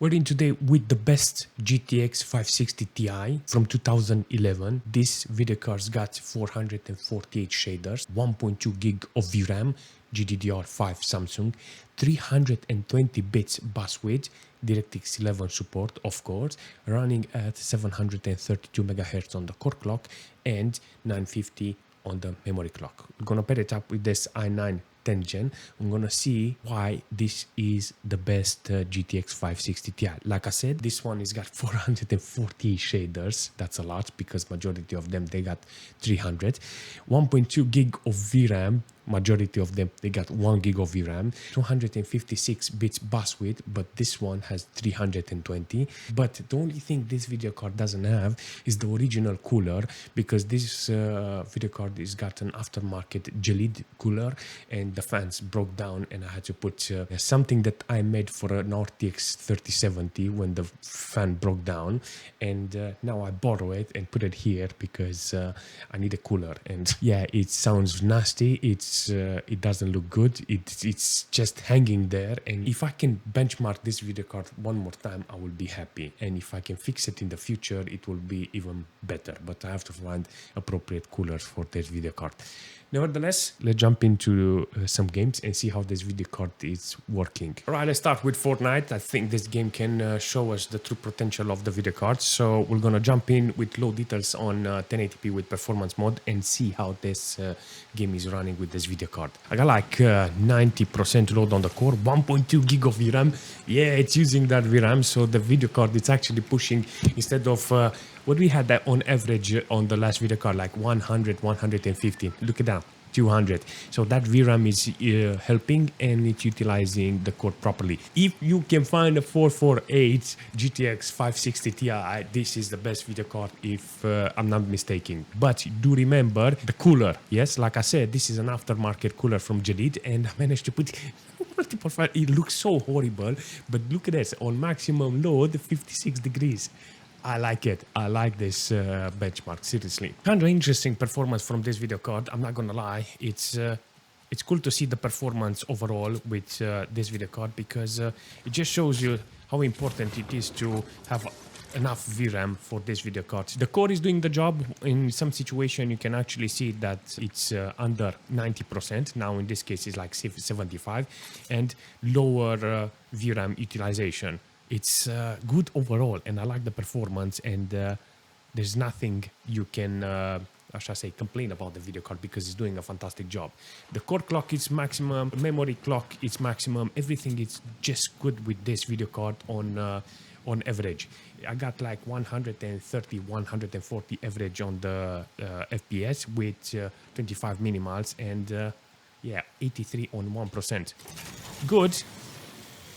We're in today with the best GTX 560 Ti from 2011. This video card's got 448 shaders, 1.2 gig of VRAM, GDDR5 Samsung, 320 bits bus width, DirectX 11 support, of course, running at 732 MHz on the core clock and 950 on the memory clock. We're gonna pair it up with this i9 10th gen. I'm gonna see why this is the best GTX 560 Ti. Like I said, this one has got 440 shaders. That's a lot because majority of them they got 300. 1.2 gig of VRAM. Majority of them they got 1 gig of VRAM, 256 bits bus width, but this one has 320. But the only thing this video card doesn't have is the original cooler, because this video card is got an aftermarket gelid cooler and the fans broke down, and I had to put something that I made for an RTX 3070 when the fan broke down, and now I borrow it and put it here because I need a cooler. And yeah, it sounds nasty. It doesn't look good. It's just hanging there, and if I can benchmark this video card one more time, I will be happy, and if I can fix it in the future, it will be even better. But I have to find appropriate coolers for this video card. Nevertheless, let's jump into some games and see how this video card is working. All right, let's start with Fortnite. I think this game can show us the true potential of the video card. So we're gonna jump in with low details on 1080p with performance mode and see how this game is running with this video card. I got like 90% load on the core, 1.2 gig of VRAM. Yeah, it's using that VRAM, so the video card it's actually pushing, instead of what we had that on average on the last video card, like 100, 150. Look at that, 200. So that VRAM is helping, and it's utilizing the core properly. If you can find a 448 GTX 560 Ti, this is the best video card if I'm not mistaken. But do remember the cooler. Yes, like I said, this is an aftermarket cooler from Gelid, and I managed to put multiple fire. It looks so horrible, but look at this, on maximum load, 56 degrees. I like it. I like this benchmark, seriously. Kind of interesting performance from this video card, I'm not gonna lie. It's cool to see the performance overall with this video card, because it just shows you how important it is to have enough VRAM for this video card. The core is doing the job. In some situation you can actually see that it's under 90%. Now in this case it's like 75, and lower VRAM utilization. It's good overall, and I like the performance, and there's nothing you can I shall say complain about the video card, because it's doing a fantastic job. The core clock is maximum, memory clock is maximum, everything is just good with this video card on average. I got like 130, 140 average on the FPS with 25 minimals, and yeah, 83 on 1%. Good.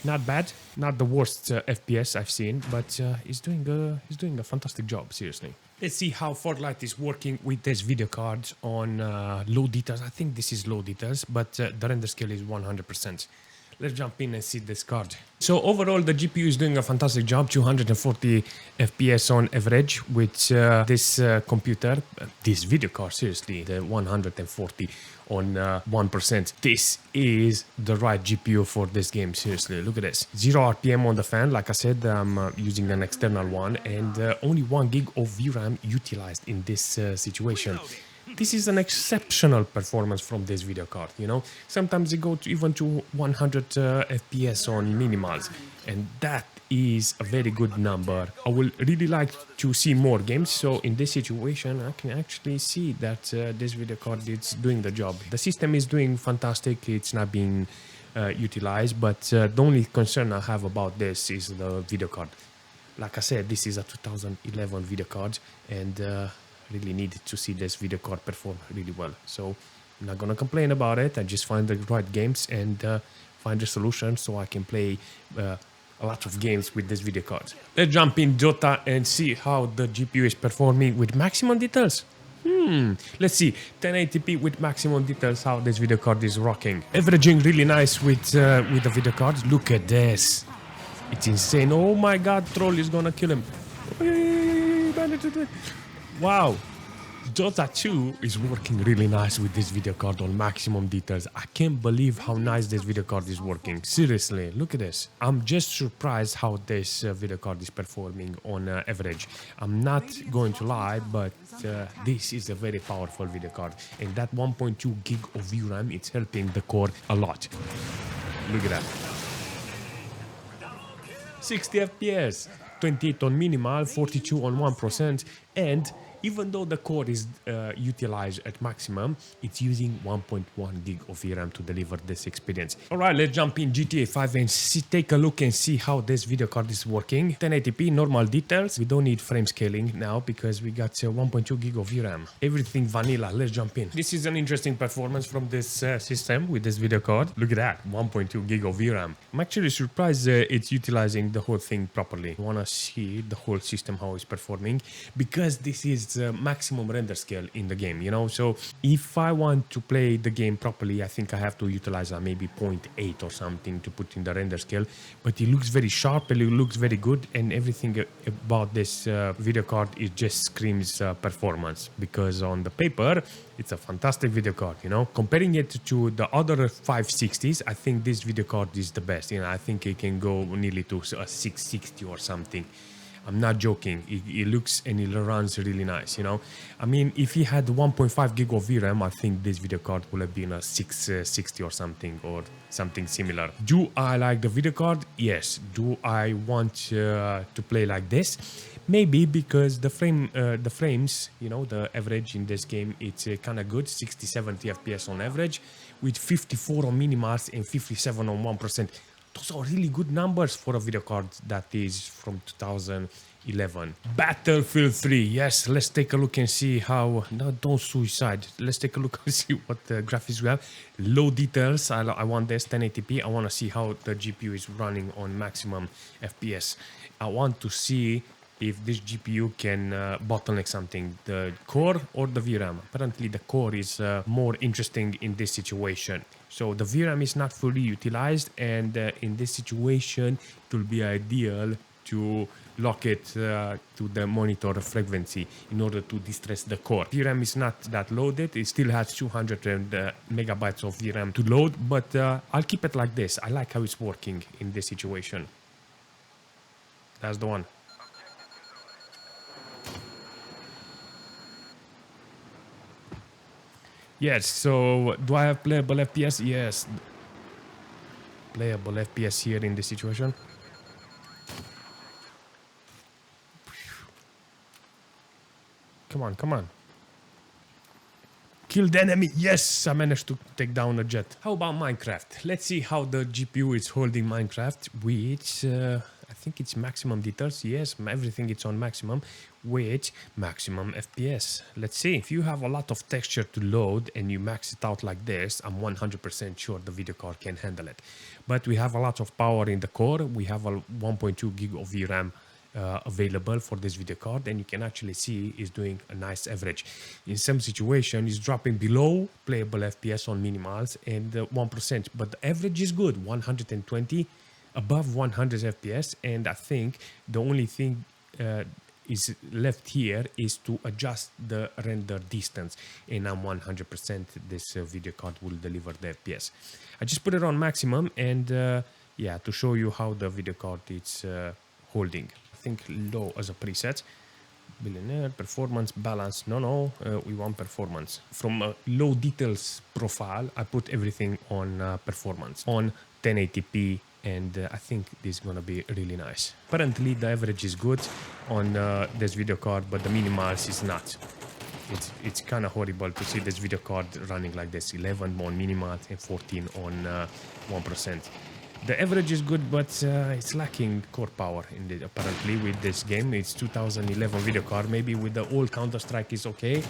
Not bad, not the worst FPS I've seen, but he's doing a fantastic job, seriously. Let's see how Farlight is working with this video card on low details. I think this is low details, but the render scale is 100%. Let's jump in and see this card. So overall, the GPU is doing a fantastic job, 240 FPS on average with this computer. This video card, seriously, the 140 on 1%. This is the right GPU for this game, seriously. Look at this. 0 RPM on the fan. Like I said, I'm using an external one, and only 1 gig of VRAM utilized in this situation. This is an exceptional performance from this video card, you know. Sometimes they go to even to 100 FPS on minimals, and that is a very good number. I will really like to see more games, so in this situation I can actually see that this video card is doing the job. The system is doing fantastic, it's not being utilized, but the only concern I have about this is the video card. Like I said, this is a 2011 video card, and really needed to see this video card perform really well. So I'm not gonna complain about it. I just find the right games and find a solution so I can play a lot of games with this video card. Let's jump in Dota and see how the GPU is performing with maximum details. Let's see 1080p with maximum details, how this video card is rocking. Averaging really nice with the video card. Look at this. It's insane. Oh my god, troll is gonna kill him. Wow, Dota 2 is working really nice with this video card on maximum details. I can't believe how nice this video card is working. Seriously, look at this. I'm just surprised how this video card is performing on average. I'm not going to lie, but this is a very powerful video card. And that 1.2 gig of VRAM, it's helping the core a lot. Look at that. 60 FPS, 28 on minimal, 42 on 1%, and even though the core is utilized at maximum, it's using 1.1 gig of VRAM to deliver this experience. Alright, let's jump in GTA 5 and take a look and see how this video card is working. 1080p, normal details. We don't need frame scaling now because we got 1.2 gig of VRAM. Everything vanilla. Let's jump in. This is an interesting performance from this system with this video card. Look at that, 1.2 gig of VRAM. I'm actually surprised it's utilizing the whole thing properly. I want to see the whole system, how it's performing, because this is maximum render scale in the game, you know. So if I want to play the game properly, I think I have to utilize maybe 0.8 or something to put in the render scale. But it looks very sharp and it looks very good, and everything about this video card, it just screams performance, because on the paper it's a fantastic video card, you know. Comparing it to the other 560s, I think this video card is the best. You know, I think it can go nearly to a 660 or something. I'm not joking. It looks and it runs really nice, you know. I mean, if he had 1.5 gig of VRAM, I think this video card would have been a 660 or something similar. Do I like the video card? Yes. Do I want to play like this? Maybe, because the frames, you know, the average in this game, it's kind of good, 60-70 FPS on average, with 54 on minimals and 57 on 1%. Those are really good numbers for a video card that is from 2011. Battlefield 3, yes, let's take a look and see how... No, don't suicide. Let's take a look and see what graphics we have. Low details, I want this 1080p. I want to see how the GPU is running on maximum FPS. I want to see if this GPU can bottleneck something, the core or the VRAM. Apparently the core is more interesting in this situation. So the VRAM is not fully utilized, and in this situation it will be ideal to lock it to the monitor frequency in order to distress the core. VRAM is not that loaded. It still has 200 megabytes of VRAM to load, but I'll keep it like this. I like how it's working in this situation. That's the one. Yes, so do I have playable FPS? Yes. Playable FPS here in this situation. Come on, come on. Kill the enemy. Yes, I managed to take down a jet. How about Minecraft? Let's see how the GPU is holding Minecraft, which I think it's maximum details. Yes, everything is on maximum, with maximum FPS. Let's see. If you have a lot of texture to load and you max it out like this, I'm 100% sure the video card can handle it. But we have a lot of power in the core. We have a 1.2 gig of VRAM available for this video card, and you can actually see it's doing a nice average. In some situation it's dropping below playable FPS on minimals and 1%, but the average is good, 120 above 100 FPS. And I think the only thing is left here is to adjust the render distance, and I'm 100% this video card will deliver the FPS. I just put it on maximum, and yeah, to show you how the video card is holding. I think low as a preset. Billionaire, performance, balance. No, we want performance. From a low details profile, I put everything on performance, on 1080p, and I think this is gonna be really nice. Apparently the average is good on this video card, but the minimals is not. It's kind of horrible to see this video card running like this, 11 on minimals and 14 on 1%. The average is good, but it's lacking core power in the, apparently with this game. It's 2011 video card. Maybe with the old Counter-Strike is okay.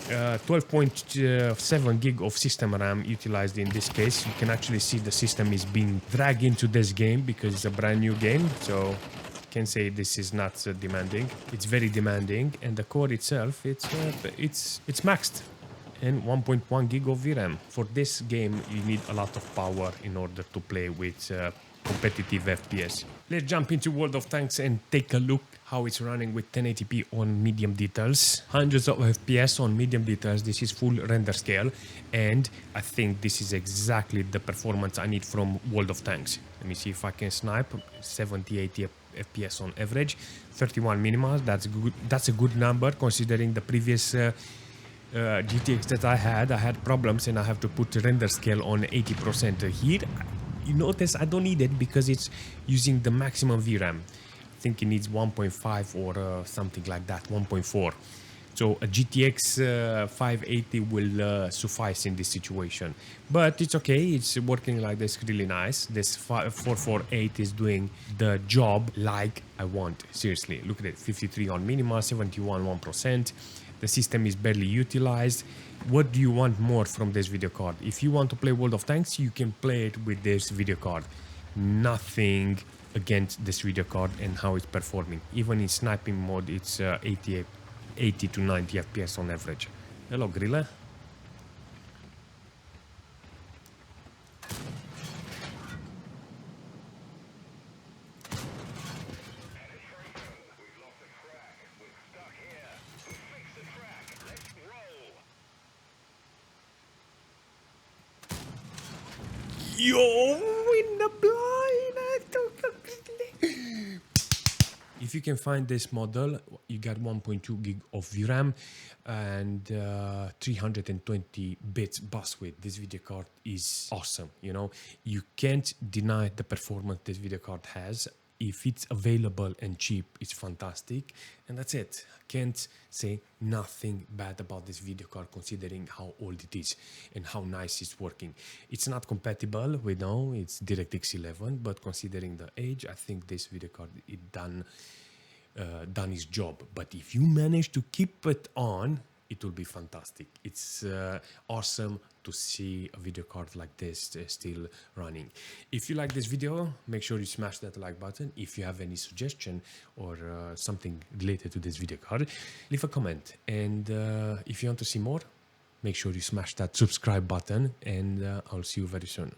12.7 gig of system RAM utilized in this case. You can actually see the system is being dragged into this game because it's a brand new game. So you can say this is not demanding. It's very demanding, and the core itself, it's maxed. And 1.1 gig of VRAM. For this game, you need a lot of power in order to play with competitive FPS. Let's jump into World of Tanks and take a look how it's running with 1080p on medium details. Hundreds of FPS on medium details. This is full render scale. And I think this is exactly the performance I need from World of Tanks. Let me see if I can snipe. 70, 80 FPS on average. 31 minimals. That's good. That's a good number considering the previous GTX that I had problems and I have to put render scale on 80%. Here, you notice I don't need it because it's using the maximum VRAM. I think it needs 1.5 or something like that, 1.4. So a GTX 580 will suffice in this situation. But it's okay, it's working like this, really nice. This 448 is doing the job like I want. Seriously, look at it, 53 on minima, 71 1%. The system is barely utilized. What do you want more from this video card? If you want to play World of Tanks, you can play it with this video card. Nothing against this video card and how it's performing. Even in sniping mode, it's 80 to 90 FPS on average. Hello, Grilla. Yo, in the blind. If you can find this model, you got 1.2 gig of VRAM and 320 bits bus width. This video card is awesome. You know, you can't deny the performance this video card has. If it's available and cheap, it's fantastic. And that's it. I can't say nothing bad about this video card considering how old it is and how nice it's working. It's not compatible, we know, it's DirectX 11, but considering the age, I think this video card is done its job. But if you manage to keep it on, it will be fantastic. It's awesome to see a video card like this still running. If you like this video, make sure you smash that like button. If you have any suggestion or something related to this video card, leave a comment. And if you want to see more, make sure you smash that subscribe button, and I'll see you very soon.